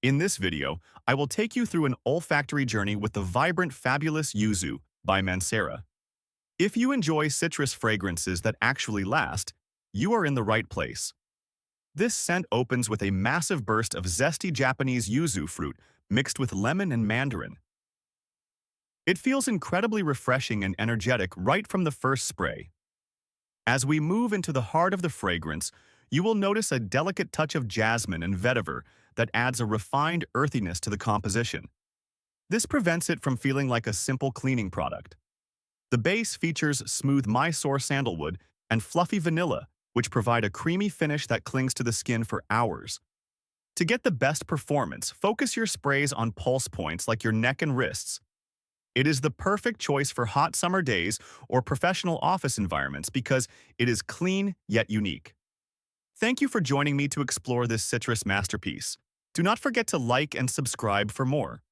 In this video, I will take you through an olfactory journey with the vibrant, fabulous Yuzu by Mancera. If you enjoy citrus fragrances that actually last, you are in the right place. This scent opens with a massive burst of zesty Japanese yuzu fruit mixed with lemon and mandarin. It feels incredibly refreshing and energetic right from the first spray. As we move into the heart of the fragrance, you will notice a delicate touch of jasmine and vetiver that adds a refined earthiness to the composition. This prevents it from feeling like a simple cleaning product. The base features smooth Mysore sandalwood and fluffy vanilla, which provide a creamy finish that clings to the skin for hours. To get the best performance, focus your sprays on pulse points like your neck and wrists. It is the perfect choice for hot summer days or professional office environments because it is clean yet unique. Thank you for joining me to explore this citrus masterpiece. Do not forget to like and subscribe for more.